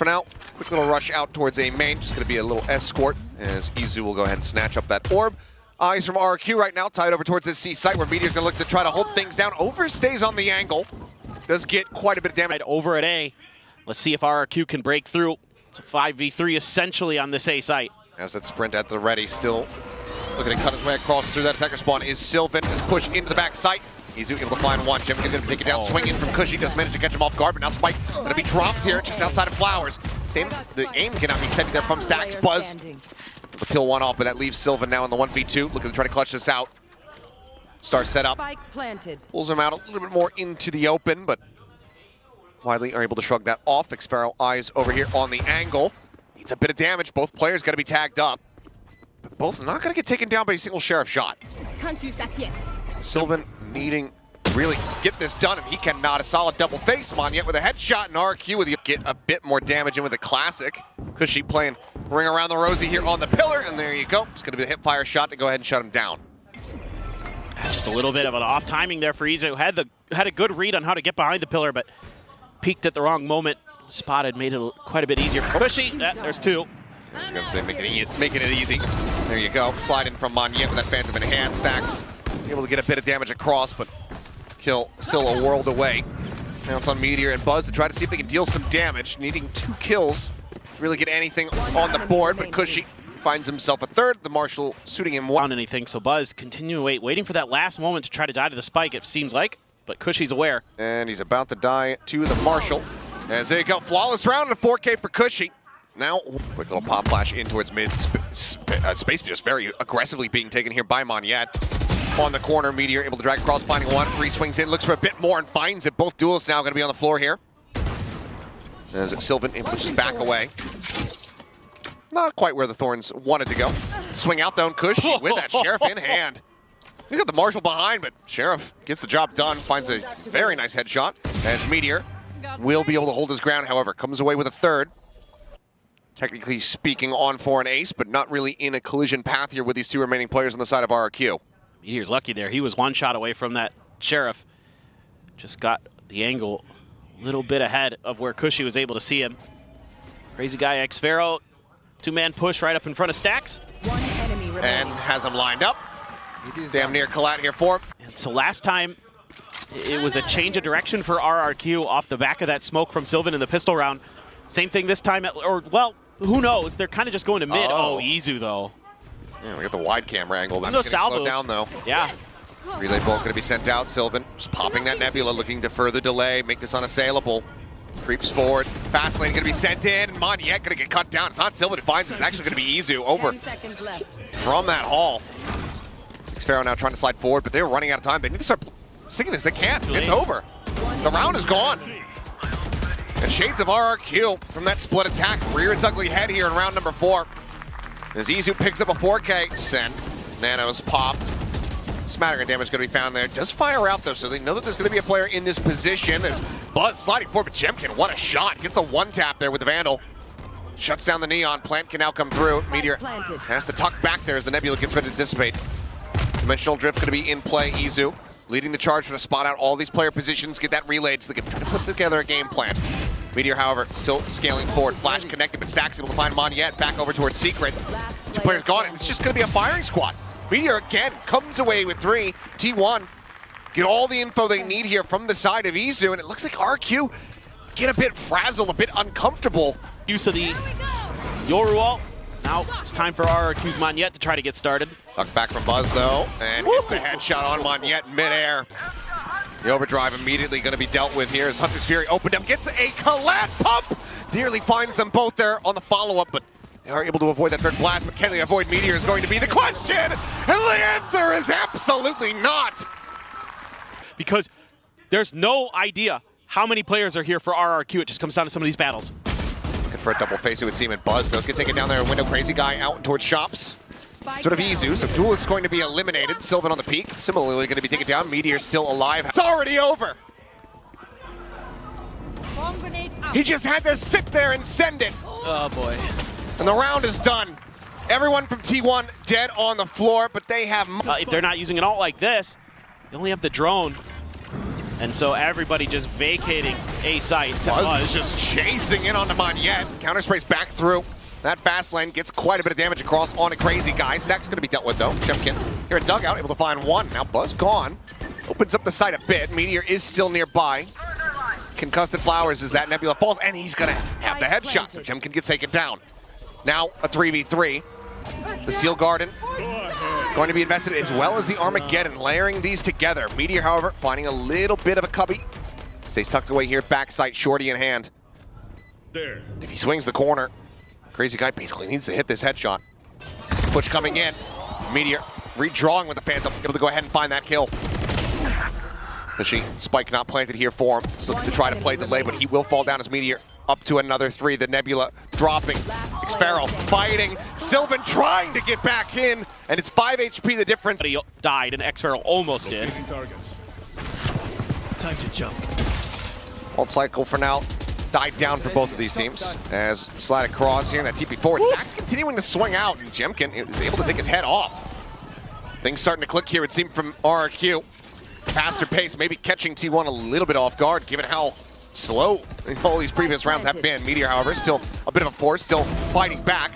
For now, quick little rush out towards A main. Just going to be a little escort as Izu will go ahead and snatch up that orb. Eyes from RRQ right now, tied over towards this C site where Meteor's going to look to try to hold things down. Overstays on the angle. Does get quite a bit of damage. Over at A. Let's see if RRQ can break through. It's a 5v3 essentially on this A site. As that sprint at the ready, still looking to cut his way across through that attacker spawn is Sylvan. Is pushed into the back site. Izu able to find one. Jemkin going to take it down, swing in from Cushy. Does manage to catch him off guard, but now Spike going to be dropped here just outside of Flowers. The aim cannot be sent there from Stacks. Buzz will kill one off, but that leaves Sylvan now in the 1v2. Looking to try to clutch this out. Star set up. Pulls him out a little bit more into the open, but Widely are able to shrug that off. Xpharaoh eyes over here on the angle. Needs a bit of damage. Both players got to be tagged up. But both not going to get taken down by a single Sheriff shot. Can't use that yet. Sylvan needing to really get this done, and he cannot. A solid double face. Monyet with a headshot, and RRQ with get a bit more damage in with the classic. Cushy playing ring around the rosy here on the pillar, and there you go. It's going to be the hip fire shot to go ahead and shut him down. That's just a little bit of an off timing there for Izu. Had a good read on how to get behind the pillar, but peeked at the wrong moment. Spotted, made it quite a bit easier for Cushy. There's two. I was going to say making it easy. There you go. Slide in from Monyet with that Phantom in hand. Stacks able to get a bit of damage across, but kill still a world away. Now it's on Meteor and Buzz to try to see if they can deal some damage. Needing 2 kills to really get anything on the board, but Cushy finds himself a third. The Marshal suiting him one. Anything, so Buzz continuing waiting for that last moment to try to die to the spike, it seems like, but Cushy's aware. And he's about to die to the Marshal. As there you go, flawless round and a 4K for Cushy. Now, quick little pop flash in towards mid space, just very aggressively being taken here by Monyet. On the corner, Meteor able to drag across, finding one. Free swings in, looks for a bit more and finds it. Both duelists now going to be on the floor here. As Sylvan able to just back away. Not quite where the Thorns wanted to go. Swing out though, and Cushy with that Sheriff in hand. You got the Marshal behind, but Sheriff gets the job done, finds a very nice headshot. As Meteor will be able to hold his ground, however, comes away with a third. Technically speaking, on for an ace, but not really in a collision path here with these 2 remaining players on the side of RRQ. Meteor's lucky there. He was 1 shot away from that Sheriff. Just got the angle a little bit ahead of where Cushy was able to see him. Crazy guy Xpharaoh, 2-man push right up in front of Stacks. And has him lined up. Damn near Collat here for him. And so last time, it was a change of direction for RRQ off the back of that smoke from Sylvan in the pistol round. Same thing this time, well, who knows? They're kind of just going to mid. Oh, Izu though. Yeah, we got the wide camera angle. That's no getting slowed salvos down though. Yeah. Relay bolt going to be sent out. Sylvan just popping that Nebula, looking to further delay, make this unassailable. Creeps forward. Fast lane going to be sent in. Monyet going to get cut down. It's not Sylvan who finds it. It's actually going to be Izu over from that hall. Xpharaoh now trying to slide forward, but they're running out of time. They need to start sticking this. They can't. It's over. The round is gone. And shades of RRQ from that split attack rear its ugly head here in round number 4. As Izu picks up a 4K, send. Nanos popped. Smattering of damage going to be found there. Does fire out though, so they know that there's going to be a player in this position. As Buzz sliding forward, but Jemkin, what a shot. Gets a 1-tap there with the Vandal. Shuts down the Neon. Plant can now come through. Meteor has to tuck back there as the Nebula gets ready to dissipate. Dimensional Drift going to be in play. Izu leading the charge for to spot out all these player positions, get that relayed so they can try to put together a game plan. Meteor, however, still scaling forward. Flash connected, but Stacks able to find Monyet back over towards Secret. 2 players gone, and it's just going to be a firing squad. Meteor again comes away with 3. T1 get all the info they need here from the side of Izu, and it looks like RQ get a bit frazzled, a bit uncomfortable. Use of the Yoru ult. Now it's time for RRQ's Monyet to try to get started. Tucked back from Buzz though, and gets the headshot on Monyet midair. The overdrive immediately going to be dealt with here as Hunter's Fury opened up, gets a Collat pump! Nearly finds them both there on the follow-up, but they are able to avoid that third blast, but can they avoid Meteor is going to be the question! And the answer is absolutely not! Because there's no idea how many players are here for RRQ. It just comes down to some of these battles. Looking for a double face, it would seem, and Buzz does get taken down there. Window Crazy Guy out towards Shops. Sort of Izu, so Duelist is going to be eliminated. Sylvan on the peak, similarly going to be taken down. Meteor still alive. It's already over! He just had to sit there and send it. Oh boy. And the round is done. Everyone from T1 dead on the floor, but they have... if they're not using an ult like this, they only have the drone. And so everybody just vacating A site to Buzz is Buzz. just chasing in onto Monyet. Counter sprays back through. That fast lane gets quite a bit of damage across on a crazy guy. Stack's going to be dealt with though. Jemkin here in dugout, able to find one. Now Buzz gone. Opens up the site a bit. Meteor is still nearby. Concussed Flowers as that Nebula falls, and he's going to have the headshot. So Jemkin gets taken down. Now a 3v3. The Steel Garden going to be invested as well as the Armageddon, layering these together. Meteor, however, finding a little bit of a cubby. Stays tucked away here, backside, shorty in hand. There. If he swings the corner, crazy guy basically needs to hit this headshot. Push coming in. Meteor redrawing with the Phantom, able to go ahead and find that kill. Pushy, Spike not planted here for him. He's looking to try to play delay, but he will fall down as Meteor up to another 3. The Nebula dropping. Xparrow fighting. Sylvan trying to get back in, and it's 5 HP the difference. He died, and Xparrow almost did. Locating targets. Time to jump. Ult cycle for now died down for both of these teams. As slide across here in that TP forward. Stack's continuing to swing out, and Jemkin is able to take his head off. Things starting to click here, it seemed, from RRQ. Faster pace, maybe catching T1 a little bit off guard, given how slow all these previous rounds have been. Meteor, however, still a bit of a force, still fighting back.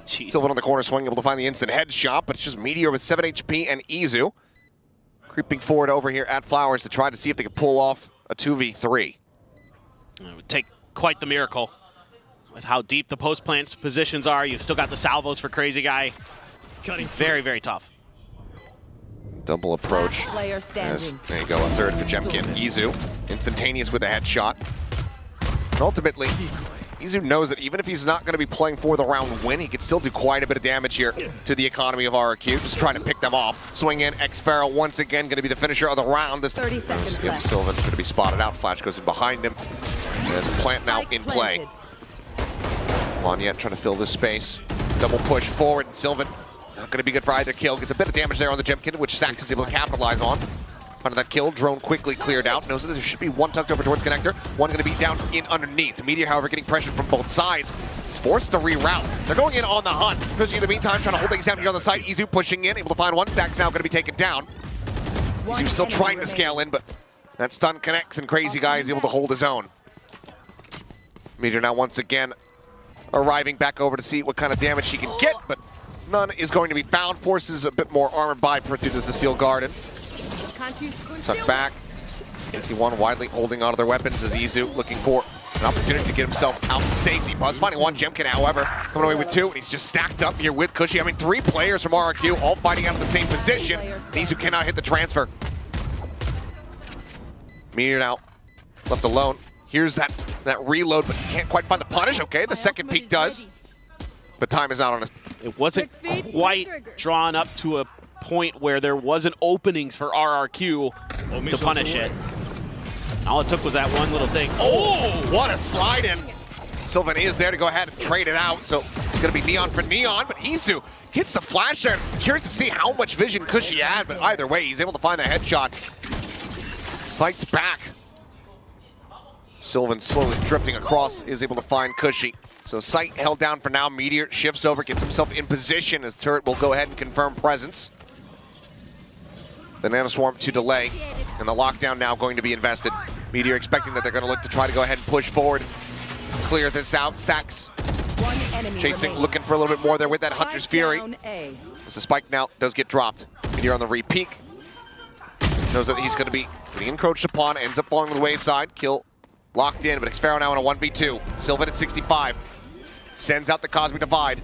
Sylvan on the corner swing, able to find the instant headshot, but it's just Meteor with 7 HP and Izu creeping forward over here at Flowers to try to see if they can pull off a 2v3. It would take quite the miracle with how deep the post plant positions are. You've still got the salvos for Crazy Guy. Very, very tough. Double approach. Player standing. There you go, a third for Jemkin. Izu, instantaneous with a headshot. And ultimately, Izu knows that even if he's not going to be playing for the round win, he could still do quite a bit of damage here to the economy of RRQ. Just trying to pick them off. Swing in, Xparrow once again going to be the finisher of the round. This 30 seconds left. Sylvan's going to be spotted out. Flash goes in behind him. There's a plant now in play. Monyet trying to fill this space. Double push forward, and Sylvan not going to be good for either kill. Gets a bit of damage there on the Jemkin, which Stax is able to capitalize on. Under that kill, drone quickly cleared out. Knows that there should be one tucked over towards Connector. One going to be down in underneath. Meteor, however, getting pressured from both sides. He's forced to reroute. They're going in on the hunt. Pushing in the meantime, trying to hold things down here on the side. Izu pushing in, able to find one. Stack's now going to be taken down. Izu still trying to scale in, but that stun connects, and Crazy Guy is able to hold his own. Meteor now once again arriving back over to see what kind of damage he can get, but none is going to be found. Forces a bit more armor by Pursuit as the Steel Garden. Tuck back. T1 widely holding onto their weapons as Izu looking for an opportunity to get himself out to safety. Buzz finding one. Jemkin, however, coming away with 2, and he's just stacked up here with Cushy. I mean, 3 players from RRQ all fighting out of the same position. Izu cannot hit the transfer. Meteor now left alone. Here's that reload, but can't quite find the punish. Okay, the second peek does. But time is not on us. It wasn't quite drawn up to a point where there wasn't openings for RRQ to punish it. All it took was that one little thing. Oh, what a slide in. Sylvan is there to go ahead and trade it out. So it's going to be Neon for Neon, but Izu hits the flash there. Curious to see how much vision Cushy had, but either way, he's able to find the headshot. Fights back. Sylvan slowly drifting across, is able to find Cushy. So sight held down for now. Meteor shifts over, gets himself in position as Turret will go ahead and confirm presence. The Nanoswarm to delay, and the lockdown now going to be invested. Meteor expecting that they're going to look to try to go ahead and push forward. Clear this out. Stax chasing, looking for a little bit more there with that Hunter's Fury. As the spike now does get dropped. Meteor on the re-peek. Knows that he's going to be being encroached upon, ends up falling to the wayside. Kill locked in, but Xparrow now in a 1v2. Sylvan at 65. Sends out the Cosmic Divide.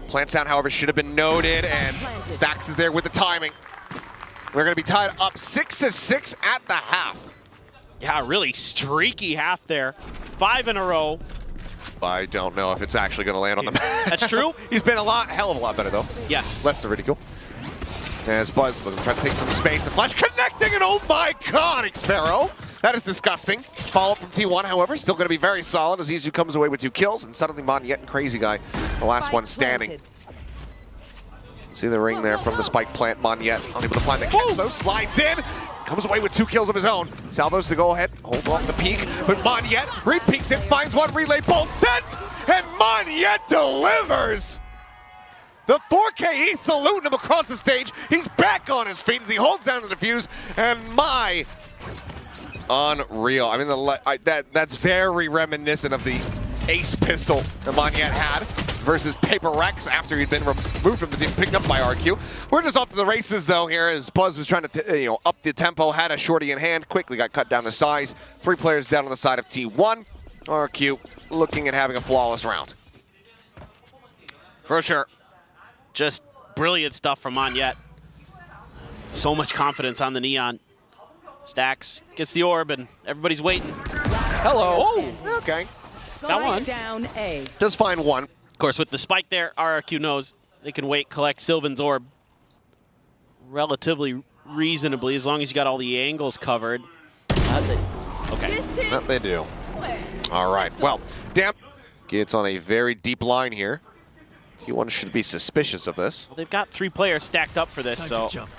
Plant sound, however, should have been noted, and Stax is there with the timing. We're going to be tied up 6-6 at the half. Yeah, really streaky half there. 5 in a row. I don't know if it's actually going to land on the map. That's true. He's been hell of a lot better, though. Yes. Less than ridicule. As Buzz looking to try to take some space. The flash connecting, and oh my god, Xparrow. That is disgusting. Follow-up from T1, however, still going to be very solid as Izu comes away with 2 kills, and suddenly Monyet and Crazy Guy, the last one standing. See the ring there from the spike plant. Monyet unable to find the catch, though. Slides in, comes away with 2 kills of his own. Salvos to go ahead, hold off the peak, but Monyet re-peeks it, finds one relay, bolt sent, and Monyet delivers! The 4KE saluting him across the stage. He's back on his feet as he holds down the defuse, and my Unreal. I mean, that's very reminiscent of the ace pistol that Monyet had versus Paper Rex after he'd been removed from the team, picked up by RRQ. We're just off to the races though here as Buzz was trying to up the tempo, had a shorty in hand, quickly got cut down to size. 3 players down on the side of T1. RRQ looking at having a flawless round. For sure. Just brilliant stuff from Monyet. So much confidence on the Neon. Stacks gets the orb and everybody's waiting. Hello. Oh, okay. Got one. Down A. Does find one. Of course, with the spike there, RRQ knows they can wait, collect Sylvan's orb relatively reasonably, as long as you got all the angles covered. Okay. That they do. All right. Well, damn. Gets on a very deep line here. T1 should be suspicious of this. Well, they've got 3 players stacked up for this, Time so to jump.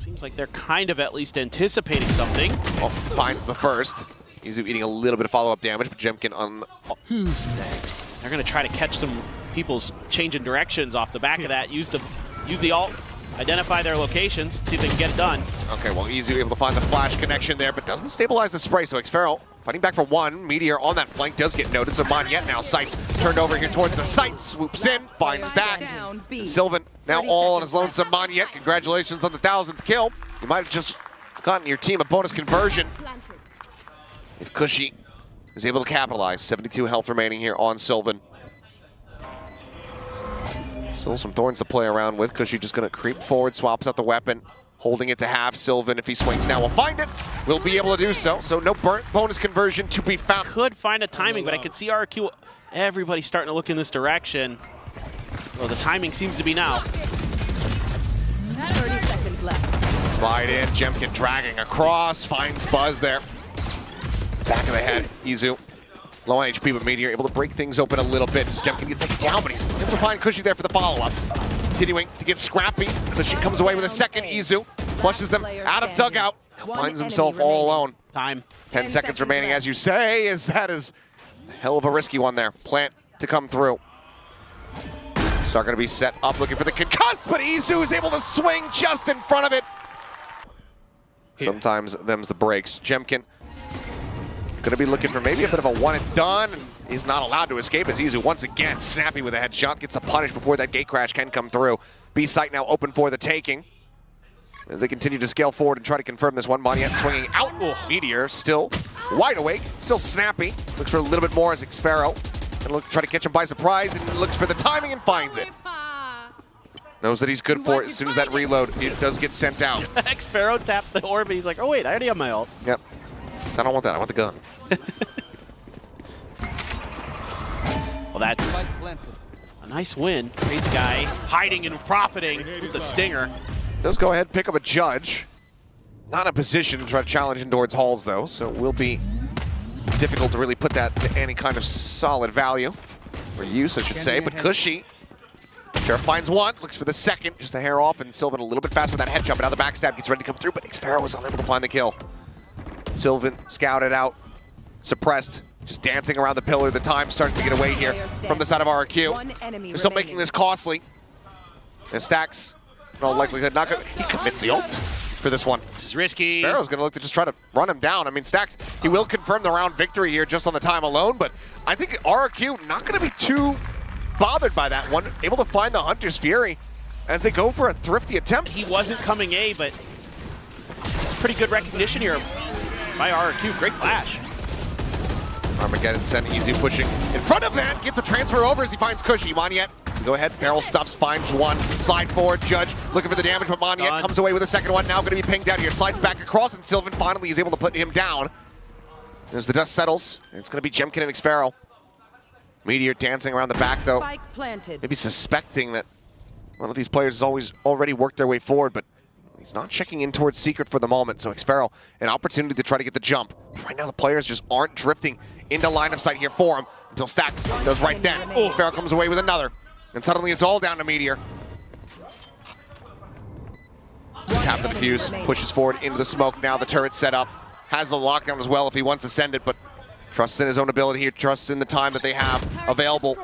seems like they're kind of at least anticipating something. Well, finds the first. Izu eating a little bit of follow-up damage, but Jemkin on. Who's next? They're going to try to catch some people's changing directions off the back of that. Use the ult, identify their locations, see if they can get it done. Okay, well, Izu able to find the flash connection there, but doesn't stabilize the spray. So Xferal fighting back for 1. Meteor on that flank does get noted. So Monyet now sights turned over here towards the site, swoops in, finds Stacks. And Sylvan now all on his lonesome. Monyet, congratulations on the 1,000th kill. You might have just gotten your team a bonus conversion if Cushy is able to capitalize. 72 health remaining here on Sylvan. Still some thorns to play around with. Cushy just going to creep forward, swaps out the weapon, holding it to half. Sylvan, if he swings now, will find it. Will be able to do so. So no bonus conversion to be found. Could find a timing, but I could see RRQ. Everybody's starting to look in this direction. Well, the timing seems to be now. 30 seconds left. Slide in, Jemkin dragging across, finds Buzz there. Back of the head, Izu. Low on HP, but Meteor able to break things open a little bit. As Jemkin gets taken down, but he's able to find Cushy there for the follow-up. Continuing to get scrappy. Cushy comes away with a second. Izu flushes them out of dugout. Finds himself all alone. Time. 10 seconds remaining, as you say, is that is a hell of a risky one there. Plant to come through. Start going to be set up, looking for the concuss, but Izu is able to swing just in front of it. Sometimes them's the breaks. Jemkin going to be looking for maybe a bit of a one and done, and he's not allowed to escape as Izu once again snappy with a headshot, gets a punish before that gate crash can come through. B site now open for the taking as they continue to scale forward and try to confirm this one. Monyet swinging out. Meteor still wide awake, still snappy. Looks for a little bit more as Xferal and look try to catch him by surprise and looks for the timing and finds it. Knows that he's good for it. As soon as that reload, it does get sent out. Xferal tapped the orb and he's like, oh wait, I already have my ult. Yep. I don't want that, I want the gun. Well, that's a nice win. Crazy guy hiding and profiting with a stinger. Does go ahead, pick up a judge. Not in a position to try to challenge in towards Halls though, so it will be difficult to really put that to any kind of solid value. Or use, I should say, but Cushy. Sheriff finds one, looks for the second, just a hair off, and Sylvan a little bit fast with that headshot, but now the backstab gets ready to come through, but Xferal was unable to find the kill. Sylvan scouted out, suppressed, just dancing around the pillar. The time starting to get away here from the side of RRQ. They're still making this costly. And Stacks, in all likelihood, not gonna, he commits the ult for this one. This is risky. Sparrow's gonna look to just try to run him down. I mean, Stacks, he will confirm the round victory here just on the time alone, but I think RRQ not gonna be too bothered by that one. Able to find the Hunter's Fury as they go for a thrifty attempt. He wasn't coming A, but it's pretty good recognition here by RRQ. Great flash. Armageddon sent Izu pushing in front of that. Gets the transfer over as he finds Cushy. Monyet, go ahead, barrel stuffs, finds one. Slide forward, Judge looking for the damage, but Monyet comes away with a second one. Now going to be pinged down here. Slides back across, and Sylvan finally is able to put him down. As the dust settles, it's going to be Jemkin and Xferal. Meteor dancing around the back, though. Maybe suspecting that one of these players has already worked their way forward, but he's not checking in towards Secret for the moment. So Xferal, an opportunity to try to get the jump. Right now, the players just aren't drifting into line of sight here for him until Stacks goes right then. Xferal comes away with another, and suddenly it's all down to Meteor. Just tap the defuse, pushes forward into the smoke. Now the turret's set up, has the lockdown as well if he wants to send it, but trusts in his own ability here, trusts in the time that they have available.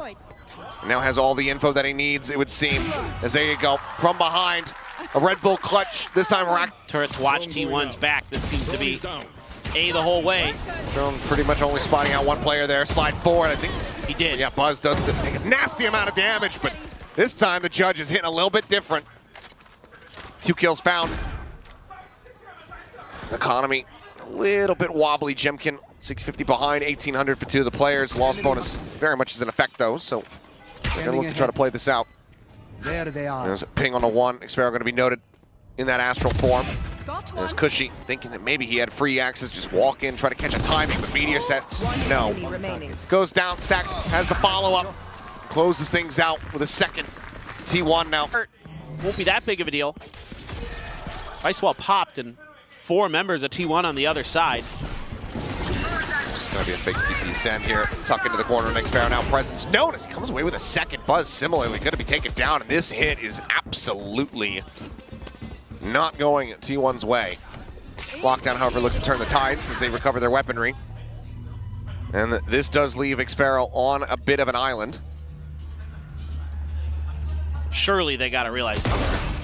Now has all the info that he needs, it would seem. As there you go, from behind, a Red Bull clutch, this time rack. Turret to watch T1's back. This seems to be A the whole way. Pretty much only spotting out one player there. Slide forward, I think. He did. Yeah, Buzz does take a nasty amount of damage, but this time the judge is hitting a little bit different. 2 kills found. Economy a little bit wobbly. Jemkin 650 behind, 1800 for 2 of the players. Loss bonus very much is in effect though, so they're gonna look to try to play this out. There they are. There's a ping on the 1. Xpero going to be noted in that astral form. Got There's one. Cushy thinking that maybe he had free access, just walk in, try to catch a timing, but Meteor sets no. Enemy remaining. Goes down, Stacks has the follow-up, closes things out with a second. T1 now. Won't be that big of a deal. Ice wall popped and 4 members of T1 on the other side. It's going to be a fake TP send here. Tuck into the corner. Next Xpero now presence. Notice he comes away with a second. Buzz similarly going to be taken down, and this hit is absolutely not going T1's way. Lockdown, however, looks to turn the tides as they recover their weaponry. And this does leave Xpero on a bit of an island. Surely they got to realize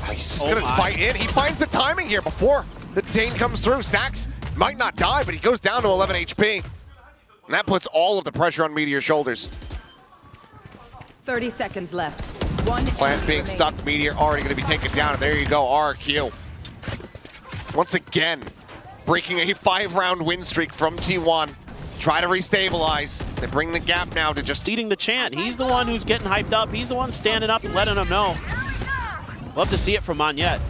He's just going to fight in. He finds the timing here before the chain comes through. Stacks might not die, but he goes down to 11 HP. And that puts all of the pressure on Meteor's shoulders. 30 seconds left. One Plant enemy being remaining. stuck, Meteor already going to be taken down. And there you go, RRQ. Once again, breaking a 5-round win streak from T1. Try to restabilize. They bring the gap now to just... leading the chant. He's the one who's getting hyped up. He's the one standing up and letting them know. Love to see it from Monyet.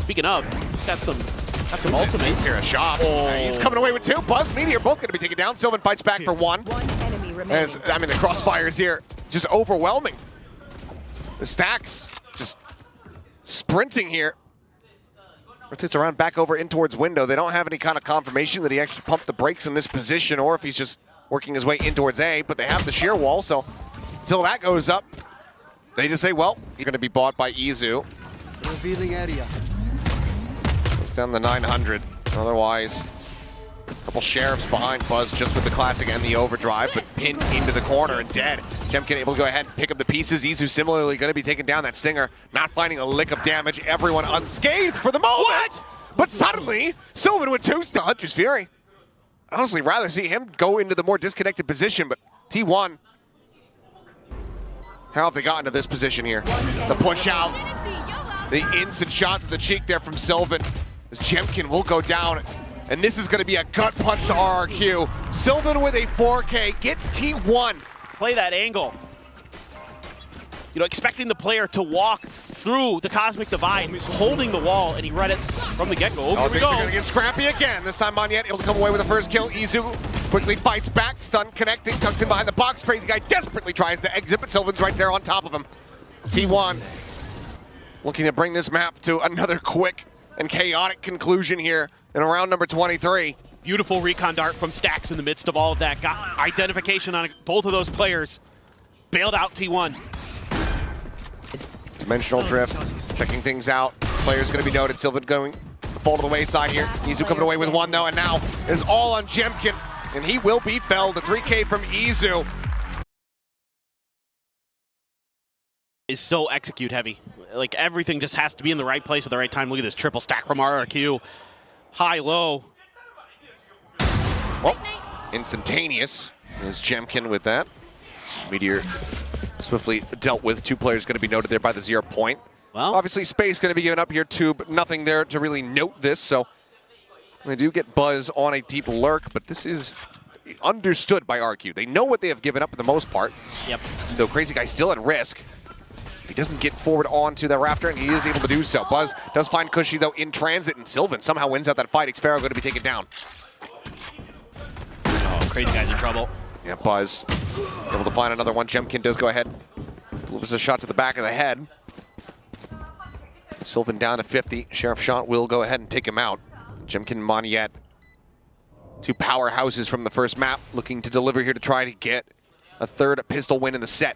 Speaking of, he's got some ultimates. Here, a shop. Oh. He's coming away with 2. Buzz, Meteor both going to be taken down. Sylvan fights back for 1. One enemy remaining. As, I mean, the crossfires here, just overwhelming. The Stacks just sprinting here. Rotates around back over in towards window. They don't have any kind of confirmation that he actually pumped the brakes in this position or if he's just working his way in towards A, but they have the shear wall, so until that goes up, they just say, well, you're going to be bought by Izu. Revealing area. Goes down the 900. Otherwise, a couple sheriffs behind Buzz just with the classic and the overdrive, but pinned into the corner and dead. Jemkin able to go ahead and pick up the pieces. Izu similarly going to be taking down that Stinger, not finding a lick of damage. Everyone unscathed for the moment. What? But suddenly, Sylvan with 2 still. Hunter's Fury. I'd honestly rather see him go into the more disconnected position, but T1, how have they gotten to this position here? The push out, the instant shot to the cheek there from Sylvan. As Jemkin will go down, and this is going to be a gut punch to RRQ. Sylvan with a 4K gets T1. Play that angle. You know, expecting the player to walk through the Cosmic Divide, holding the wall, and he read it from the get-go. Oh, here we Things go. are going to get scrappy again. This time Monyet able to come away with the first kill. Izu quickly fights back, stun connecting, tucks in behind the box. Crazy guy desperately tries to exit, but Sylvan's right there on top of him. T1 looking to bring this map to another quick and chaotic conclusion here in round number 23. Beautiful recon dart from Stacks in the midst of all of that. Got identification on both of those players. Bailed out T1. Dimensional drift, checking things out. Players going to be noted. Sylvan going to fall to the wayside here. Izu coming away with 1 though, and now is all on Jemkin, and he will be felled. The 3K from Izu. Is so execute heavy. Like everything just has to be in the right place at the right time. Look at this triple stack from RRQ. High, low. Well, instantaneous is Jemkin with that. Meteor swiftly dealt with. 2 players going to be noted there by the 0 point. Well, Obviously, space going to be given up here too, but nothing there to really note this. So they do get Buzz on a deep lurk, but this is understood by RQ. They know what they have given up for the most part. yep. Though Crazy Guy's still at risk. He doesn't get forward onto the rafter, and he is able to do so. Buzz does find Cushy, though, in transit, and Sylvan somehow wins out that fight. Xpero going to be taken down. Oh, Crazy Guy's in trouble. Yeah, Buzz able to find another one. Jemkin does go ahead. Delivers a shot to the back of the head. Sylvan down to 50. Sheriff Shot will go ahead and take him out. Jemkin and Monyet, 2 powerhouses from the first map, looking to deliver here to try to get a 3rd pistol win in the set.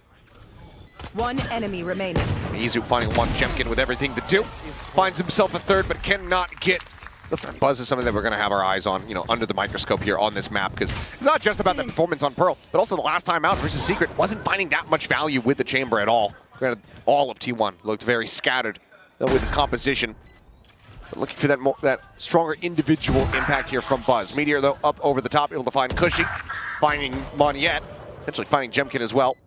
One enemy remaining. Izu finding 1. Jemkin with everything to do. Finds himself a 3rd, but cannot get the 3rd. Buzz is something that we're going to have our eyes on, you know, under the microscope here on this map, because it's not just about that performance on Pearl, but also the last time out versus Secret wasn't finding that much value with the chamber at all. Granted, all of T1 looked very scattered with his composition. But looking for that stronger individual impact here from Buzz. Meteor, though, up over the top, able to find Cushy, finding Moniette, potentially finding Jemkin as well.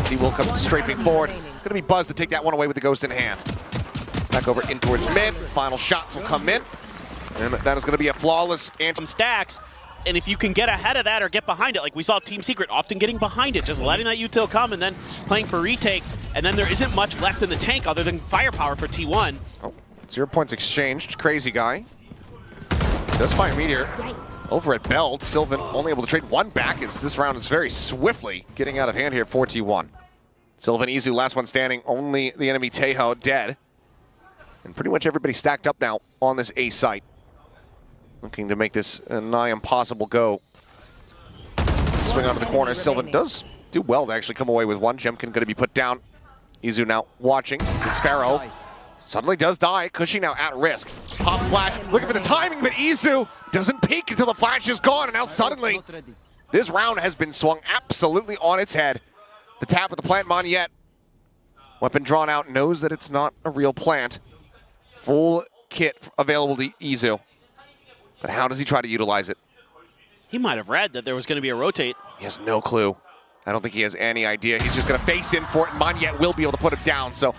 He will come strafing forward. It's going to be Buzz to take that one away with the Ghost in hand. Back over in towards mid. Final shots will come in. And that is going to be a flawless Some stacks, and if you can get ahead of that or get behind it, like we saw Team Secret often getting behind it, just letting that util come and then playing for retake, and then there isn't much left in the tank other than firepower for T1. Oh, 0 points exchanged. Crazy guy. Does find Meteor over at Belt. Sylvan only able to trade one back as this round is very swiftly getting out of hand here for T1. Sylvan Izu, last one standing, only the enemy Tejo dead. And pretty much everybody stacked up now on this A site. Looking to make this a nigh impossible go. Swing onto the corner. Sylvan does do well to actually come away with one. Jemkin going to be put down. Izu now watching. Sparrow suddenly does die. Cushy now at risk. Pop flash, looking for the timing, but Izu doesn't peek until the flash is gone. And now suddenly, this round has been swung absolutely on its head. The tap with the plant Moniette. Weapon drawn out, knows that it's not a real plant. Full kit available to Izu. But how does he try to utilize it? He might have read that there was going to be a rotate. He has no clue. I don't think he has any idea. He's just going to face in for it, and Moniette will be able to put him down. So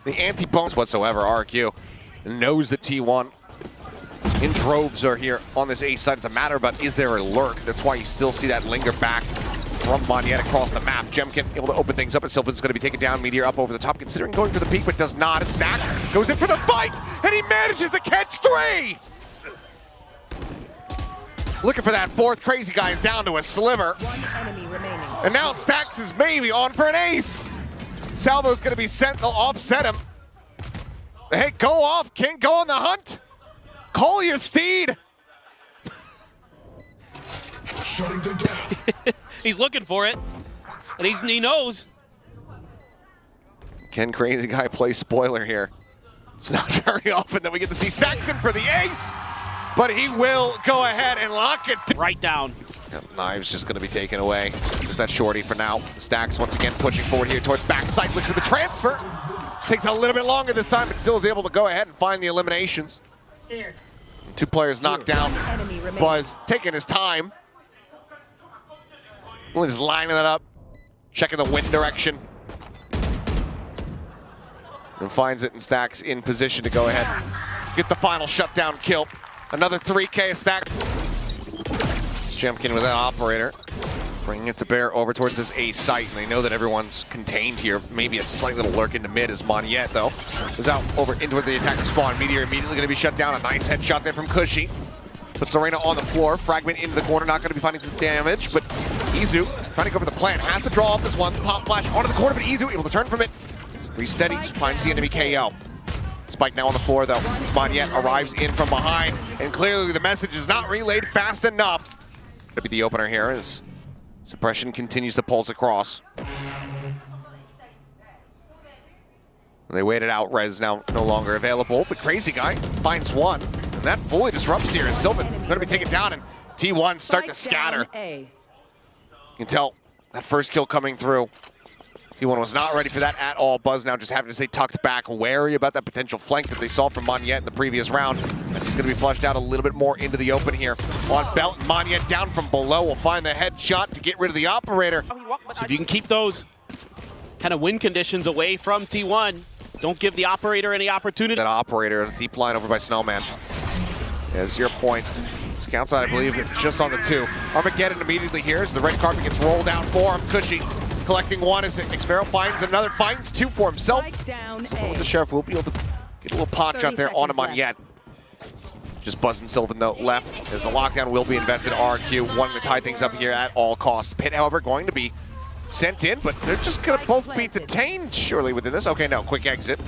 the anti-bones whatsoever, RRQ knows that T1 in droves are here on this A side. It's a matter about is there a lurk? That's why you still see that linger back from Moniette across the map. Jemkin able to open things up, and Sylvan's going to be taken down. Meteor up over the top, considering going for the peak, but does not. Stacks goes in for the fight, and he manages to catch 3! Looking for that fourth. Crazy guy is down to a sliver. One enemy remaining. And now Stacks is maybe on for an ace. Salvo's going to be sent. They'll offset him. Hey, go off, King. Go on the hunt. Call your steed. Shutting them down. He's looking for it, and he knows. Can Crazy Guy play spoiler here? It's not very often that we get to see Stacks in for the ace. But he will go ahead and lock it. Right down. Knives just going to be taken away. Just that shorty for now. Stacks once again pushing forward here towards backside. Looks for the transfer. Takes a little bit longer this time, but still is able to go ahead and find the eliminations. Two players knocked down. Buzz taking his time. Just lining that up. Checking the wind direction. And finds it, and Stacks in position to go ahead. Get the final shutdown kill. Another 3K stack. Jemkin with that operator. Bringing it to bear over towards this A site, and they know that everyone's contained here. Maybe a slight little lurk into mid as Moniette, though, was out over into the attacker spawn. Meteor immediately going to be shut down. A nice headshot there from Cushy. Puts Serena on the floor. Fragment into the corner. Not going to be finding some damage, but Izu trying to go for the plant. Has to draw off this one. Pop flash onto the corner, but Izu able to turn from it. Resteadies, finds the enemy KO. Spike now on the floor, though. Moniette arrives in from behind, and clearly the message is not relayed fast enough. Gonna be the opener here as suppression continues to pulse across. They waited out. Rez now no longer available, but Crazy Guy finds one, and that fully disrupts here as Sylvan gonna be taken down, and T1 start to scatter. You can tell that first kill coming through. T1 was not ready for that at all. Buzz now just having to stay tucked back, wary about that potential flank that they saw from Moniette in the previous round, as he's going to be flushed out a little bit more into the open here. On Belt, Moniette down from below will find the headshot to get rid of the operator. So if you can keep those kind of win conditions away from T1, don't give the operator any opportunity. That operator, a deep line over by Snowman. As your point. Scouts out, I believe, just on the 2. Armageddon immediately here as the red carpet gets rolled out for him. Cushy collecting one as Xfero finds another, finds 2 for himself. So the Sheriff will be able to get a little pot shot there on him on Yet. Just Buzz and Sylvan, though, left as the lockdown will be invested. RRQ wanting to tie things up here at all costs. Pit, however, going to be sent in, but they're just going to both be detained, surely, within this. Okay, no, quick exit.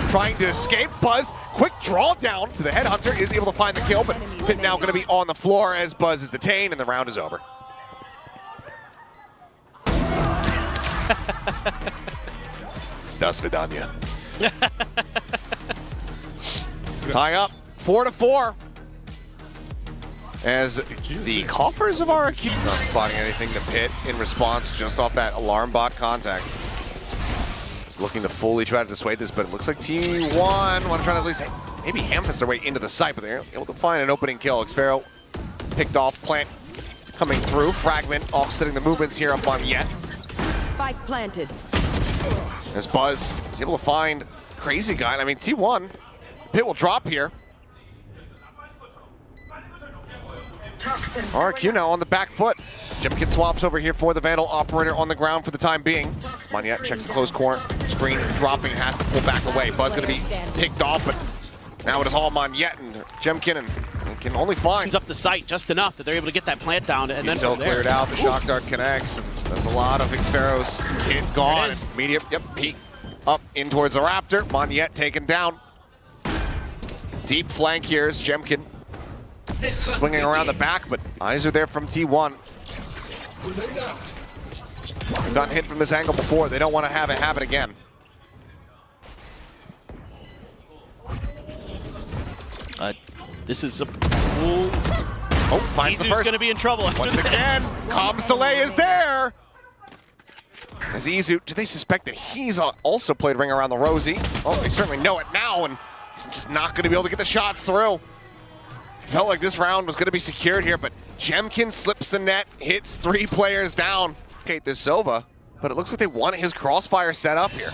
Trying to escape. Buzz, quick draw down to the Headhunter, is able to find the kill, but Pit now going to be on the floor as Buzz is detained, and the round is over. Do svidanya. Tie up, 4-4. As the coffers of RRQ not spotting anything to Pit in response just off that alarm bot contact. He's looking to fully try to dissuade this, but it looks like T1 want to try to at least maybe ham-fist their way into the site, but they're able to find an opening kill. Xfero picked off, plant coming through, fragment offsetting the movements here up on Yet. Spike planted. As Buzz is able to find Crazy Guy. I mean, T1, Pit will drop here. RRQ now on the back foot. Jemkin swaps over here for the Vandal Operator on the ground for the time being. Monyet checks the close corner. Screen dropping, has to pull back away. Buzz going to be picked off, but now it is all Monyet and Jemkin, and can only find Up the site just enough that they're able to get that plant down, and then Intel from there. cleared out. The shock dart connects. And that's a lot of Xfero's hit gone. And medium, peek up in towards the Raptor. Monyet taken down. Deep flank here is Jemkin swinging around the back, but eyes are there from T1. They've gotten hit from this angle before. They don't want to have it happen again. This is a cool. Oh, finds the Izu's first. going to be in trouble. Once again, comms delay is there. As Izu, do they suspect that he's also played Ring Around the Rosie? Oh, they certainly know it now, and he's just not going to be able to get the shots through. Felt like this round was going to be secured here, but Jemkin slips the net, hits 3 players down. Okay, this Sova, but it looks like they want his crossfire set up here.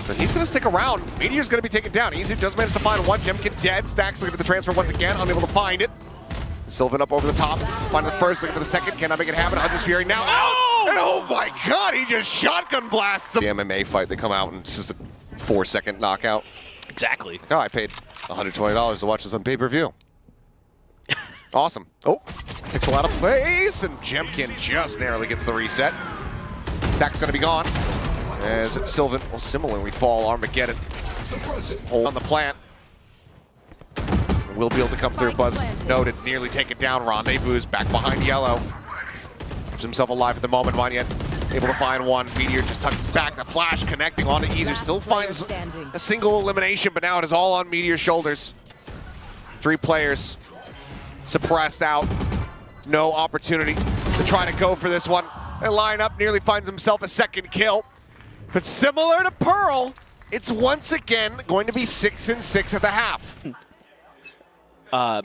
So he's going to stick around. Meteor's going to be taken down. Izu does manage to find one. Jemkin dead. Stacks looking for the transfer once again, unable to find it. Sylvan up over the top, finding the first, looking for the second. Cannot make it happen. Hunter's Fury now out. And oh my God, he just shotgun blasts him. The MMA fight, they come out and it's just a 4-second knockout. Exactly. Oh, I paid $120 to watch this on pay-per-view. Awesome. Oh, pixel out of place, and Jemkin just narrowly gets the reset. Stack's gonna be gone. As Sylvan will similarly fall Armageddon. Hold on the plant. Will be able to come through. Buzz noted, nearly take it down. Rendezvous is back behind yellow. Keeps himself alive at the moment. Monyet able to find one. Meteor just tucked back. The flash connecting onto Izu. Still finds a single elimination, but now it is all on Meteor's shoulders. 3 players suppressed out. No opportunity to try to go for this one. They line up, nearly finds himself a second kill. But similar to Pearl, it's once again going to be 6-6 at the half.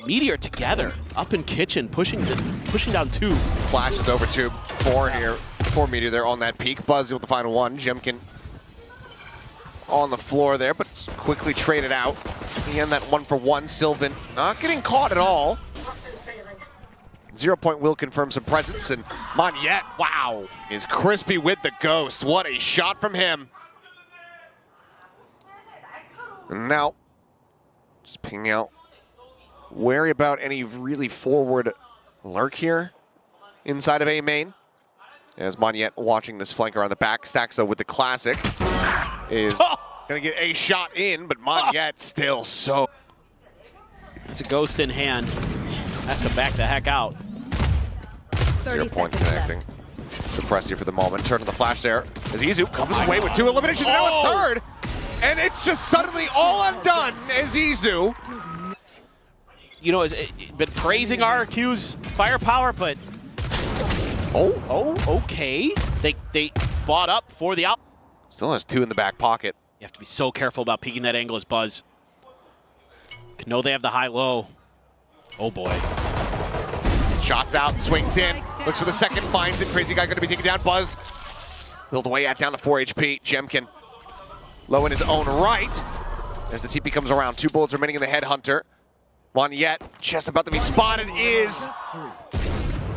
Meteor together, up in kitchen, pushing down 2. Flashes over to 4 here. 4 Meteor there on that peak. Buzz able to find 1. Jemkin on the floor there, but it's quickly traded out. And that 1-for-1. Sylvan not getting caught at all. 0 Point will confirm some presence, and Monyet, wow, is crispy with the ghost. What a shot from him. And now, just pinging out. Wary about any really forward lurk here inside of A main. As Monyet watching this flanker on the back. Stacks though with the classic. Is gonna get a shot in, but Monyet still so. It's a ghost in hand. Has to back the heck out. 0 Point connecting. Suppress here for the moment. Turn on the flash there. As Izu comes away with 2 eliminations, and now a third. And it's just suddenly all undone as Izu. You know, has been praising RRQ's firepower, but okay. They bought up for the out. Still has 2 in the back pocket. You have to be so careful about peeking that angle as Buzz. Know they have the high-low. Oh boy. Shots out, swings in, looks for the second, finds it. Crazy Guy going to be taken down. Buzz build away at down to 4 HP. Jemkin low in his own right as the TP comes around. 2 bullets remaining in the Headhunter. Monyet just about to be spotted is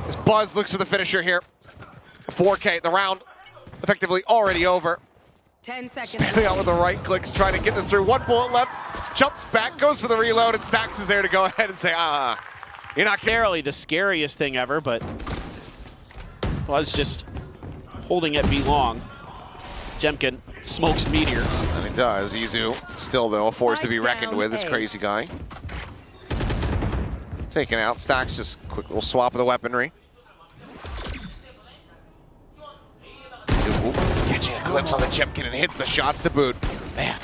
as Buzz looks for the finisher here. 4K, the round effectively already over. 10 seconds. Spamming out with the right clicks, trying to get this through. 1 bullet left, jumps back, goes for the reload, and Stacks is there to go ahead and say, you're not Narrowly the scariest thing ever, but Buzz just holding it be long. Jemkin smokes Meteor. And he does. Izu still, though, a force to be reckoned with, this Crazy Guy. Taken out. Stacks just quick little swap of the weaponry. Izu catching a glimpse on the Jemkin and hits the shots to boot. Man.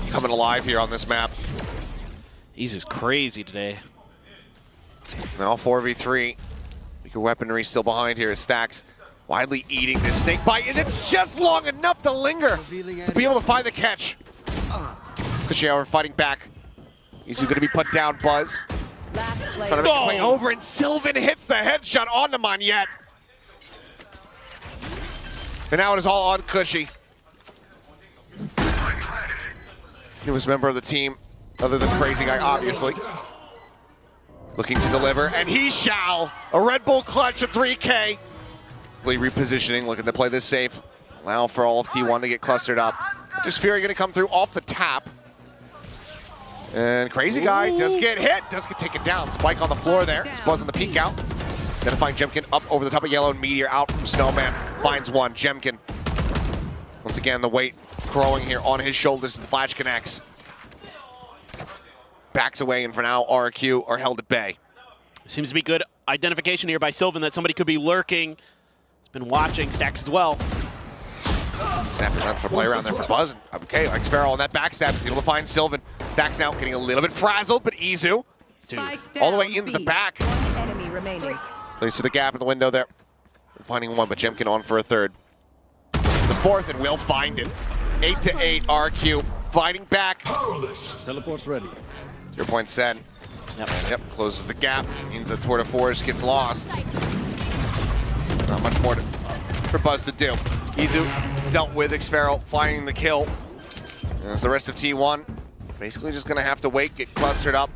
Coming alive here on this map. Izu's crazy today. Now 4v3. Weaker weaponry still behind here as Stacks widely eating this snake bite, and it's just long enough to linger to be able to find the catch. Qeon fighting back. He's going to be put down, Buzz. Last Trying to player. make the play over, and Sylvan hits the headshot on the Monyet. And now it is all on Cushy. Newest member of the team, other than Crazy Guy, obviously. Looking to deliver, and he shall. A Red Bull clutch at 3K. Repositioning, looking to play this safe. Allow for all of T1 to get clustered up. Just Fury gonna come through off the tap. And Crazy Guy does get hit, does get taken down. Spike on the floor there. It's Buzz on the peek out. Identifying Jemkin up over the top of Yellow, and Meteor out from Snowman. Finds one, Jemkin. Once again, the weight growing here on his shoulders. The flash connects. Backs away, and for now, RRQ are held at bay. Seems to be good identification here by Sylvan that somebody could be lurking. He's been watching Stacks as well. Snapping around for play around there for Buzz. Okay, like Sparrow on that backstab. He's able to find Sylvan. Stacks now getting a little bit frazzled, but Izu all the way into the back. One enemy remaining. Plays to the gap in the window there. Finding one, but Jemkin on for a third. The fourth, and will find it. 8-8, RQ fighting back. Powerless. Teleport's ready. 0 point set. Yep, closes the gap. Means that Tour de Force gets lost. Not much more for Buzz to do. Izu dealt with Xfero, finding the kill. As the rest of T1 basically just gonna have to wait, get clustered up.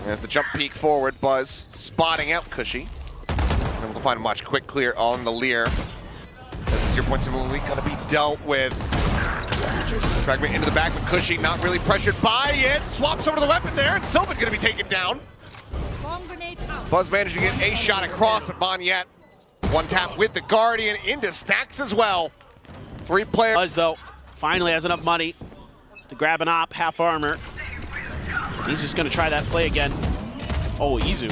As the jump peek forward, Buzz spotting out Cushy. Able to find a much quick clear on the Lear. As the 0 point similarly gonna be dealt with. Fragment into the back with Cushy, not really pressured by it. Swaps over the weapon there, and Sylvan gonna be taken down. Buzz managed to get a shot across, but Monyet one tap with the Guardian into Stacks as well. 3 players. Buzz, though, finally has enough money to grab an op, half armor. He's just going to try that play again. Oh, Izu.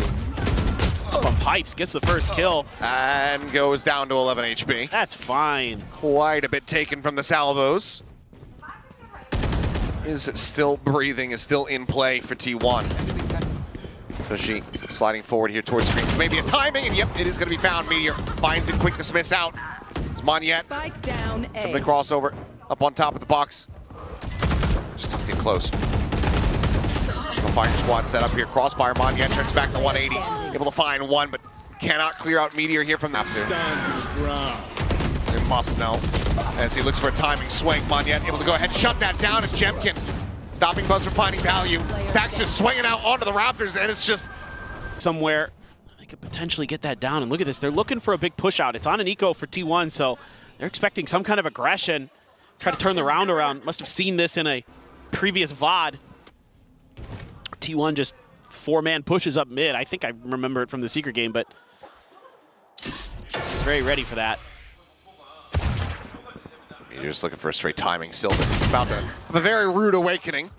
Up on pipes, gets the first kill. And goes down to 11 HP. That's fine. Quite a bit taken from the salvos. Is still breathing, is still in play for T1. Cushy sliding forward here towards screens. Maybe a timing, and yep, it is going to be found. Meteor finds it, quick dismiss out. It's Monyet. Spike down A. The crossover up on top of the box. Just tucked in close. Fire squad set up here. Crossfire. Monyet turns back to 180. Able to find one, but cannot clear out Meteor here from that. They must know. As he looks for a timing swing, Monyet able to go ahead and shut that down. It's Jemkin stopping Buzz from finding value. Stacks just swinging out onto the Raptors, and it's just Somewhere they could potentially get that down. And look at this. They're looking for a big push out. It's on an eco for T1, so they're expecting some kind of aggression. Try to turn the round around. Must have seen this in a previous VOD. T1 just 4-man pushes up mid. I think I remember it from the Secret game, but very ready for that. You're just looking for a straight timing. Sylvan about to have a very rude awakening.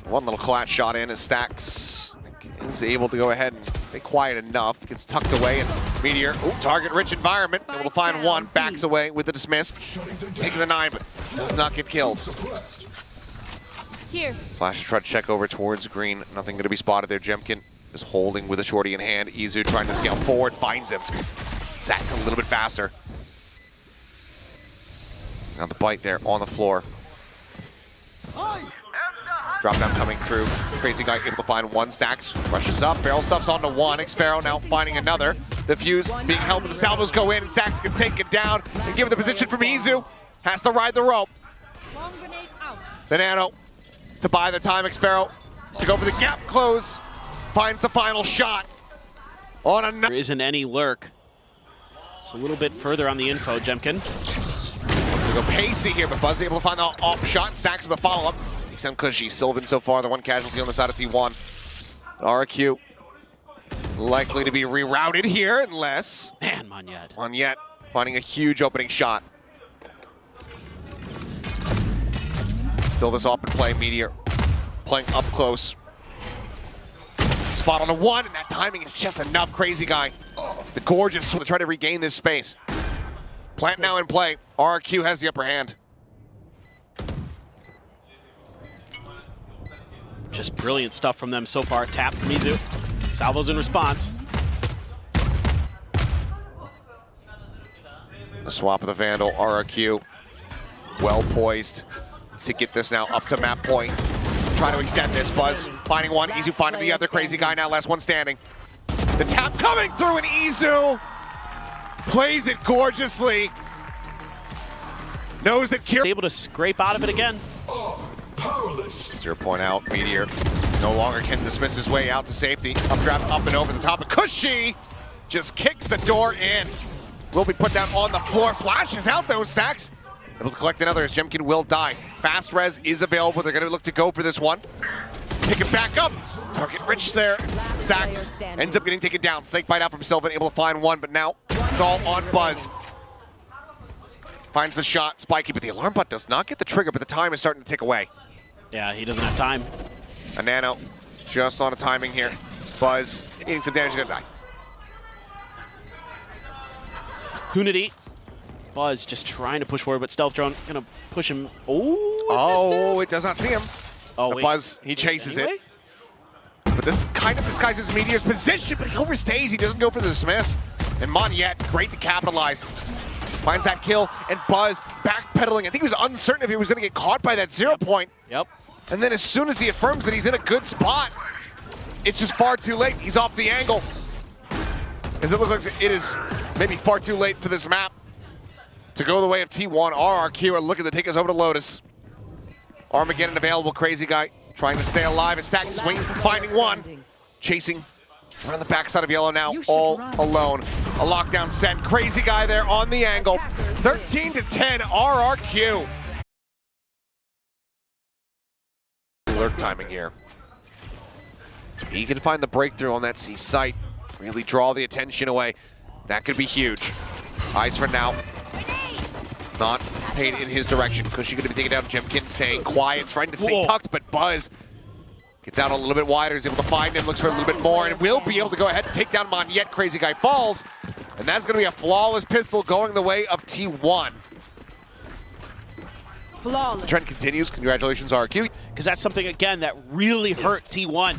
One little collapse shot in as Stacks is able to go ahead and stay quiet enough. Gets tucked away, and Meteor, target-rich environment. Able to find one, backs away with the dismiss. Taking the 9, but does not get killed. Here. Flash to try to check over towards green. Nothing going to be spotted there. Jemkin is holding with a shorty in hand. Izu trying to scale forward, finds him. Zach's a little bit faster. Now the bite there on the floor. Drop down coming through. Crazy Guy able to find one. Stacks rushes up. Barrel stuffs onto one. Xfero now finding another. The fuse being held, but the salvos go in, and Stacks can take it down and give it the position from Izu. Has to ride the rope. The Nano to buy the time. Xfero to go for the gap close. Finds the final shot on another. There isn't any lurk. It's a little bit further on the info, Jemkin. Wants to go pacey here, but Buzz able to find the off shot. Stacks with the follow-up. Takes down Cushy. Sylvan so far, the one casualty on the side of T1. RRQ likely to be rerouted here unless Man, Monyet. Monyet finding a huge opening shot. Still this open play. Meteor playing up close. Spot on the one, and that timing is just enough. Crazy Guy. The gorgeous to try to regain this space. Plant now in play. RRQ has the upper hand. Just brilliant stuff from them so far. Tap from Izu. Salvos in response. The swap of the Vandal. RRQ well poised. to get this now up to map point. Trying to extend this. Buzz finding one, Izu finding the other. Crazy guy now, last one standing. The tap coming through, and Izu plays it gorgeously. Knows that Qeon Able to scrape out of it again. Powerless. 0 point out. Meteor no longer can dismiss his way out to safety. Updraft up and over the top, and Cushy just kicks the door in. Will be put down on the floor. Flashes out those stacks. Able to collect another as Jemkin will die. Fast res is available. They're going to look to go for this one. Pick it back up. Target rich there. Stacks ends up getting taken down. Snake bite out from Sylvan, able to find one, but now it's all on Buzz. Finds the shot, spiky, but the alarm bot does not get the trigger, but the time is starting to tick away. Yeah, he doesn't have time. A nano just on a timing here. Buzz eating some damage, he's gonna die. Hunity. Buzz just trying to push forward, but Stealth Drone gonna push him. Oh, it does not see him. Oh, The wait. Buzz, he chases Anyway? it. But this kind of disguises Meteor's position, but he overstays. He doesn't go for the dismiss. And Monyet, great to capitalize. Finds that kill, and Buzz backpedaling. I think he was uncertain if he was going to get caught by that 0 point. Yep. And then as soon as he affirms that he's in a good spot, it's just far too late. He's off the angle. As it looks like it is maybe far too late for this map to go the way of T1. RRQ are looking to take us over to Lotus. Armageddon available, crazy guy trying to stay alive. And Stack swing, finding one. Chasing around the backside of Yellow now, all alone. A lockdown set, crazy guy there on the angle. 13-10, RRQ. Alert timing here. He can find the breakthrough on that C site. Really draw the attention away. That could be huge. Eyes for now. Not paid in his direction. Cushy going to be taking down Jemkin, staying quiet, trying to stay tucked, but Buzz gets out a little bit wider, is able to find him, looks for a little bit more, and will be able to go ahead and take down Monyet. Crazy guy falls, and that's going to be a flawless pistol going the way of T1. Flawless. The trend continues. Congratulations, RRQ. Because that's something, again, that really hurt T1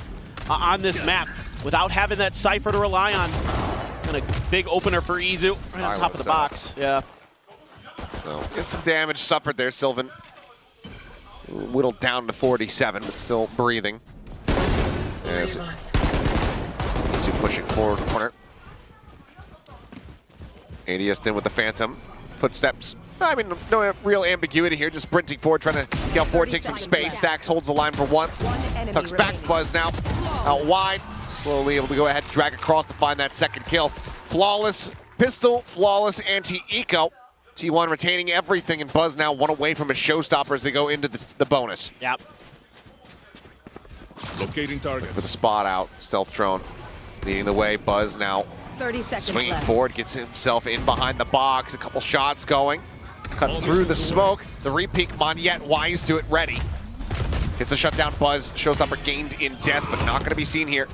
on this map. Without having that Cypher to rely on. And a big opener for Izu right on top of the box. Yeah. So, get some damage suffered there, Sylvan. Whittled down to 47, but still breathing. As Izu pushing forward corner. ADS in with the Phantom. Footsteps. I mean, no real ambiguity here. Just sprinting forward, trying to scale forward, take some space. Stacks holds the line for one. Tucks back. Buzz now out wide. Slowly able to go ahead and drag across to find that second kill. Flawless pistol, flawless anti-eco. T1 retaining everything, and Buzz now one away from a showstopper as they go into the bonus. Yep. Locating target. With a spot out, Stealth Drone leading the way. Buzz now 30 seconds swinging left. forward, gets himself in behind the box. A couple shots going. Cut through the smoke. The repeat, Monyet wise to it, ready. Gets a shutdown. Buzz, showstopper gained in death, but not going to be seen here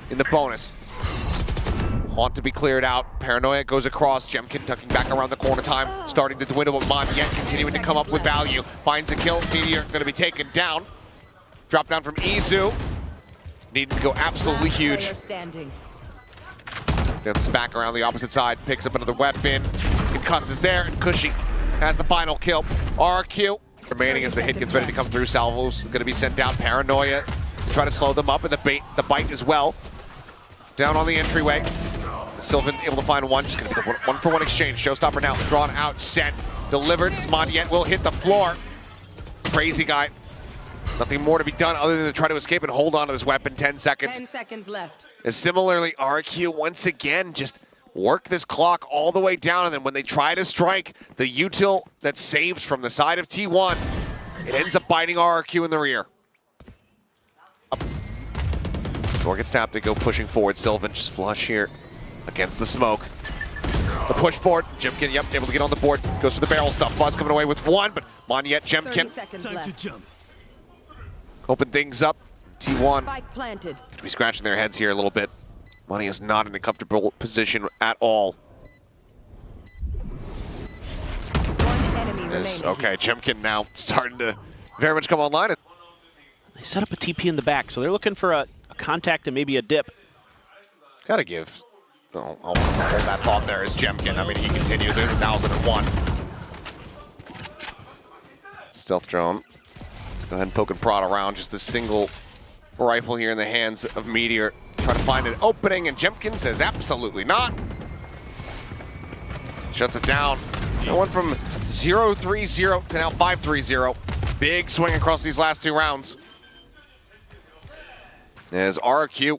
in the bonus. Haunt to be cleared out. Paranoia goes across. Jemkin tucking back around the corner time. Starting to dwindle, but Monyet continuing to come up with value. Finds a kill. Meteor going to be taken down. Drop down from Izu. Needing to go absolutely huge. Then back around the opposite side. Picks up another weapon. Concusses there. And Cushy has the final kill. RRQ remaining as the hit gets ready to come through. Salvo's going to be sent down. Paranoia try to slow them up, and the bite as well. Down on the entryway. Sylvan able to find one. Just going to be the one-for-one exchange. Showstopper now drawn out, sent, delivered. Monyet will hit the floor. Crazy guy. Nothing more to be done other than to try to escape and hold on to this weapon. 10 seconds. 10 seconds left. And similarly, RQ once again just work this clock all the way down, and then when they try to strike, the util that saves from the side of T1, it ends up biting RRQ in the rear. Up. Door gets tapped, they go pushing forward. Sylvan just flush here against the smoke. The push forward, Jemkin, yep, able to get on the board, goes for the barrel stuff. Buzz coming away with one, but Monyet, 30 Jemkin, seconds Time to left. jump. open things up. T1 Spike planted. to be scratching their heads here a little bit. Money is not in a comfortable position at all. One enemy remaining. Okay, Jemkin now starting to very much come online. They set up a TP in the back, so they're looking for a contact and maybe a dip. Gotta give. I'll hold that thought there as Jemkin. I mean, he continues. There's 1001. Stealth drone Let's go ahead and poke and prod around. Just a single rifle here in the hands of Meteor. Try to find an opening, and Jemkin says absolutely not. Shuts it down. It went from 0-3-0 to now 5-3-0. Big swing across these last 2 rounds. As RRQ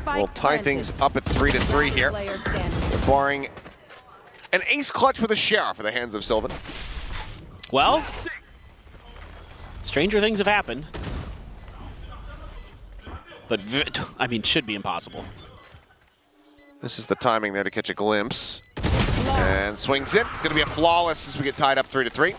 will tie things up at 3-3 here. Barring an ace clutch with a Sheriff for the hands of Sylvan. Well, stranger things have happened. But, I mean, should be impossible. This is the timing there to catch a glimpse. And swings it. It's going to be a flawless as we get tied up 3-3.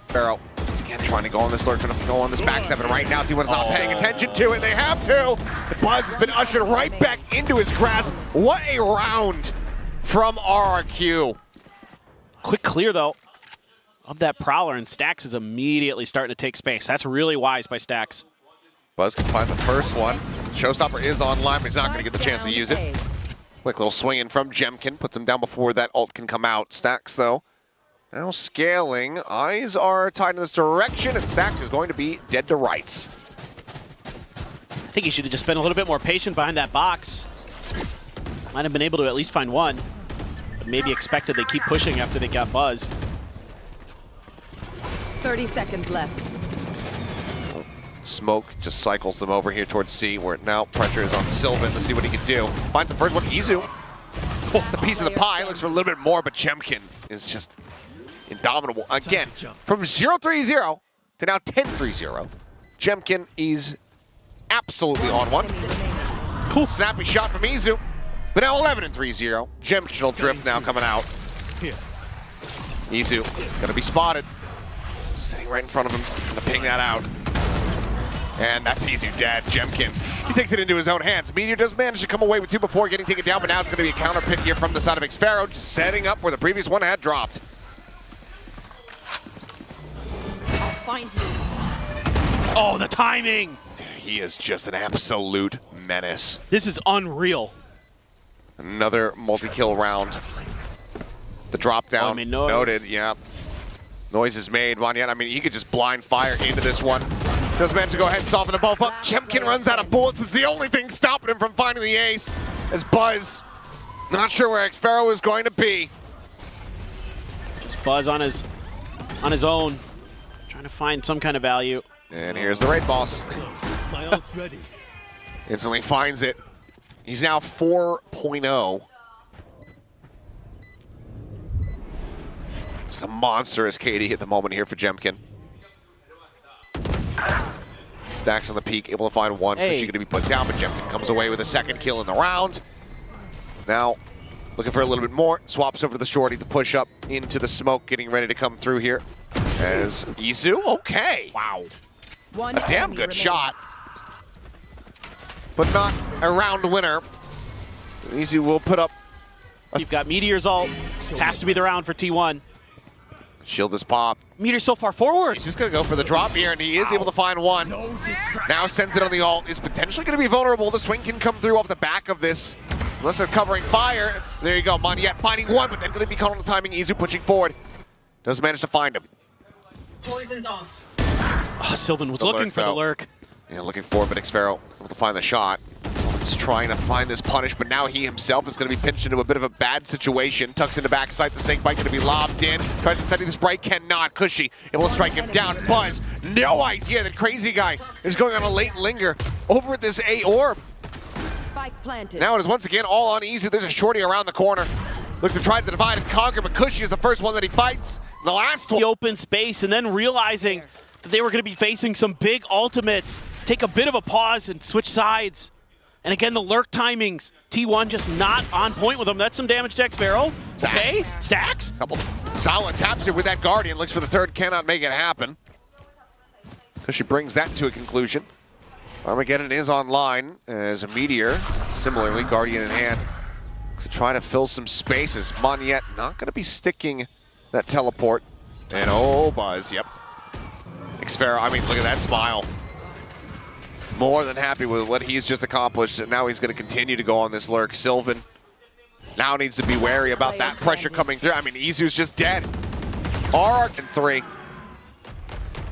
Barrow, once again, trying to go on this lurk, trying to go on this back step, and right now T1 is not paying attention to it. They have to. The Buzz has been ushered right back into his grasp. What a round from RRQ. Quick clear, though, of that Prowler, and Stax is immediately starting to take space. That's really wise by Stax. Buzz can find the first one. Showstopper is online, but he's not going to get the chance to use it. Quick little swing in from Jemkin. Puts him down before that ult can come out. Stax, though, now scaling. Eyes are tied in this direction, and Stax is going to be dead to rights. I think he should have just been a little bit more patient behind that box. Might have been able to at least find one, but maybe expected they keep pushing after they got Buzz. 30 seconds left. Smoke just cycles them over here towards C, where now pressure is on Sylvan to see what he can do. Finds the first one, Izu. Oh, the piece of the pie, looks for a little bit more, but Jemkin is just indomitable. Again, from 0-3-0 to now 10-3-0. Jemkin is absolutely on one. Cool snappy shot from Izu. But now 11-3-0. Jemkin will drift now coming out. Izu, gonna be spotted. Sitting right in front of him, gonna ping that out. And that's Izu dead. Jemkin, he takes it into his own hands. Meteor does manage to come away with 2 before getting taken down, but now it's going to be a counter pick here from the side of Xpharaoh, just setting up where the previous one had dropped. I'll find you. Oh, the timing! Dude, he is just an absolute menace. This is unreal. Another multi-kill round. The drop down, I mean, noise. noted, yeah. Noise is made. Monyet, I mean, he could just blind fire into this one. Does manage to go ahead and soften the both up. Jemkin runs out of bullets. It's the only thing stopping him from finding the ace. As Buzz, not sure where Xpharaoh is going to be. Just Buzz on his own, trying to find some kind of value. And here's the raid boss. My ult's ready. Instantly finds it. He's now 4.0. Just a monstrous KD at the moment here for Jemkin. Stacks on the peak, able to find one. Hey. She's going to be put down, but Jemkin comes away with a second kill in the round. Now, looking for a little bit more. Swaps over to the shorty, the push up into the smoke, getting ready to come through here. As Izu, okay. Wow. One A damn enemy good remaining. shot. But not a round winner. Izu will put up. You've got Meteor's ult. This has to be the round for T1. Shield is popped. Meteor's so far forward. He's just going to go for the drop here, and he is able to find one. Now sends it on the ult. Is potentially going to be vulnerable. The swing can come through off the back of this. Unless they're covering fire. There you go. Monyet finding one, but then going to be caught on the timing. Izu pushing forward. Does manage to find him. Poison's off. Oh, Sylvan was The looking lurk, for the though. lurk. Yeah, looking forward, but Xpharaoh able to find the shot. He's trying to find this punish, but now he himself is going to be pinched into a bit of a bad situation. Tucks into backside, the snake bite going to be lobbed in. Tries to study the sprite, cannot. Cushy able to strike him down. Buzz, no idea that crazy guy is going on a late linger over at this A orb. Spike planted. Now it is once again all on Izu. There's a shorty around the corner. Looks to try to divide and conquer, but Cushy is the first one that he fights. The last one. The open space, and then realizing that they were going to be facing some big ultimates. Take a bit of a pause and switch sides. And again, the lurk timings. T1 just not on point with them. That's some damage to Xpharaoh. Okay, Stacks. Couple solid taps here with that Guardian. Looks for the third, cannot make it happen. Cushy brings that to a conclusion. Armageddon is online as a Meteor. Similarly, Guardian in hand. Looks to try to fill some spaces. Monyet not going to be sticking that teleport. And oh, Buzz, yep. Xpharaoh, I mean, look at that smile. More than happy with what he's just accomplished, and now he's going to continue to go on this lurk. Sylvan now needs to be wary about that pressure coming through. I mean, Izu's just dead. RRQ in 3.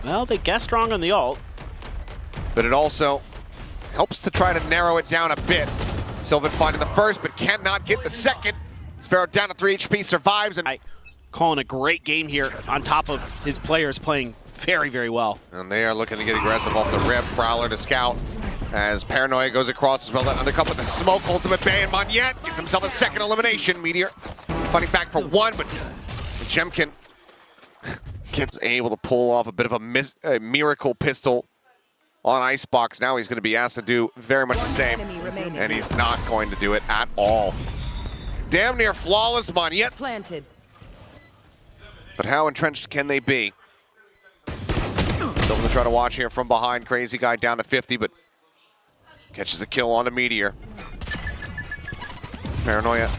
Well, they guessed wrong on the ult. But it also helps to try to narrow it down a bit. Sylvan finding the first, but cannot get the second. Sparrow down to 3 HP, survives, and Calling a great game here on top of his players playing very, very well. And they are looking to get aggressive off the rip. Prowler to scout as Paranoia goes across as well. That undercut with the smoke, ultimate bay, and Monyet gets himself a second elimination. Meteor fighting back for one, but Jemkin gets able to pull off a bit of a miracle pistol on Icebox. Now he's going to be asked to do very much the same, and he's not going to do it at all. Damn near flawless Monyet. Planted. But how entrenched can they be? Still going to try to watch here from behind. Crazy guy down to 50, but catches the kill on a Meteor. Paranoia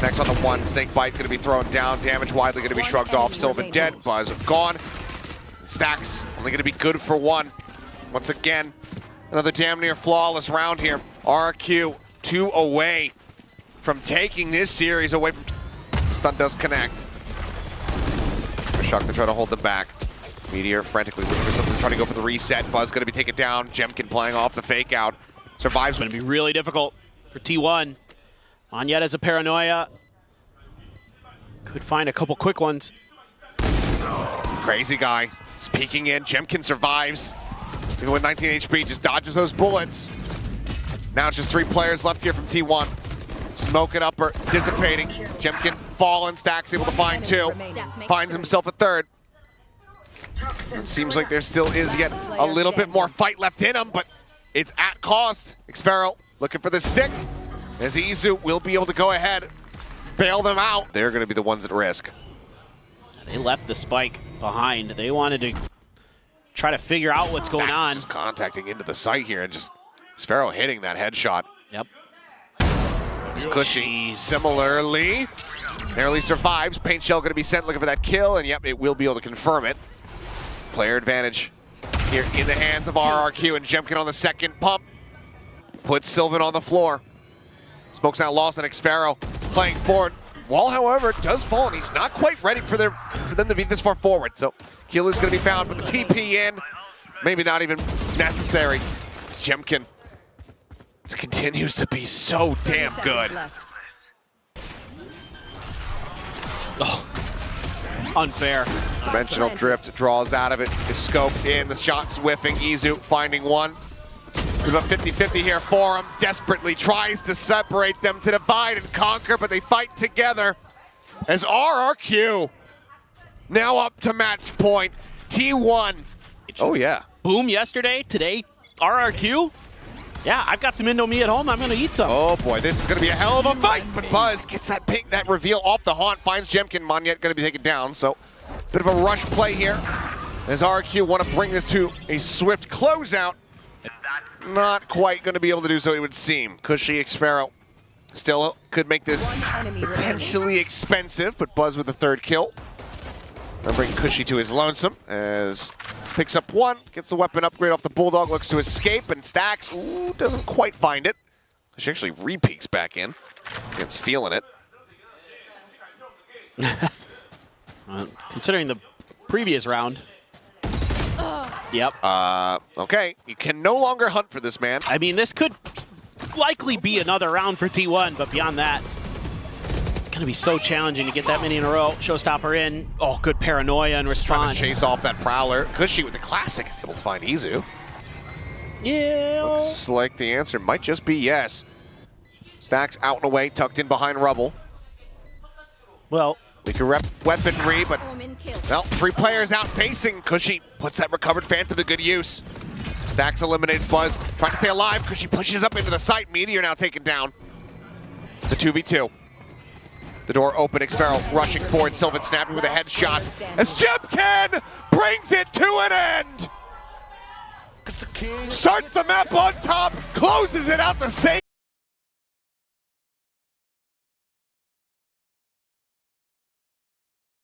next on the one. Snake Bite going to be thrown down. Damage widely going to be shrugged off. Sylvan dead. Buzz gone. Stacks only going to be good for one. Once again, another damn near flawless round here. RRQ 2 away from taking this series away from... Stun does connect. Shock to try to hold them back. Meteor frantically looking for something to try to go for the reset. Buzz going to be taken down. Jemkin playing off the fake out. Survives. It's going to be really difficult for T1. Monyet as a Paranoia. Could find a couple quick ones. Crazy guy. He's peeking in. Jemkin survives. Even with 19 HP, just dodges those bullets. Now it's just 3 players left here from T1. Smoke and upper, dissipating. Jemkin fallen, Stacks able to find 2. Finds himself a 3rd. It seems like there still is yet a little bit more fight left in him, but it's at cost. Xfero looking for the stick, as Izu will be able to go ahead, bail them out. They're going to be the ones at risk. They left the spike behind. They wanted to try to figure out what's going on. Just contacting into the site here and just Xfero hitting that headshot. Yep. He's cushy. Similarly, narrowly survives. Paint Shell going to be sent looking for that kill, and yep, it will be able to confirm it. Player advantage here in the hands of RRQ, and Jemkin on the second pump puts Sylvan on the floor. Smoke's now lost on Xfero playing forward. Wall, however, does fall, and he's not quite ready for them to be this far forward. So kill is going to be found, but the TP in, maybe not even necessary. It's Jemkin. This continues to be so damn good. Oh, unfair. Dimensional drift draws out of it, is scoped in, the shot's whiffing. Izu finding one. There's a 50-50 here for him. Desperately tries to separate them, to divide and conquer, but they fight together as RRQ now up to match point. T1. Oh yeah. Boom yesterday, today RRQ. Yeah, I've got some Indomie at home. I'm going to eat some. Oh boy, this is going to be a hell of a fight. But Buzz gets that pink, that reveal off the haunt, finds Jemkin. Monyet going to be taken down. So, bit of a rush play here as RRQ want to bring this to a swift closeout. Not quite going to be able to do so, it would seem. Cushy Xfero still could make this potentially expensive, but Buzz with the 3rd kill. Gonna bring Cushy to his lonesome as picks up 1, gets the weapon upgrade off the Bulldog, looks to escape, and Stacks doesn't quite find it. She actually re-peeks back in. It's feeling it. Considering the previous round. Yep. Okay, you can no longer hunt for this man. I mean, this could likely be another round for T1, but beyond that, it's going to be so challenging to get that many in a row. Showstopper in. Oh, good Paranoia in response. Trying to chase off that Prowler. Cushy with the classic is able to find Izu. Yeah. Looks like the answer might just be yes. Stacks out and away, tucked in behind Rubble. Well, we can rep weaponry, but well, 3 players outpacing. Cushy puts that recovered Phantom to good use. Stacks eliminates Buzz, trying to stay alive. Cushy pushes up into the site. Meteor now taken down. It's a 2v2. The door open, Xfero rushing forward. Sylvan snapping with a headshot as Jemkin brings it to an end. Starts the map on top, closes it out the same.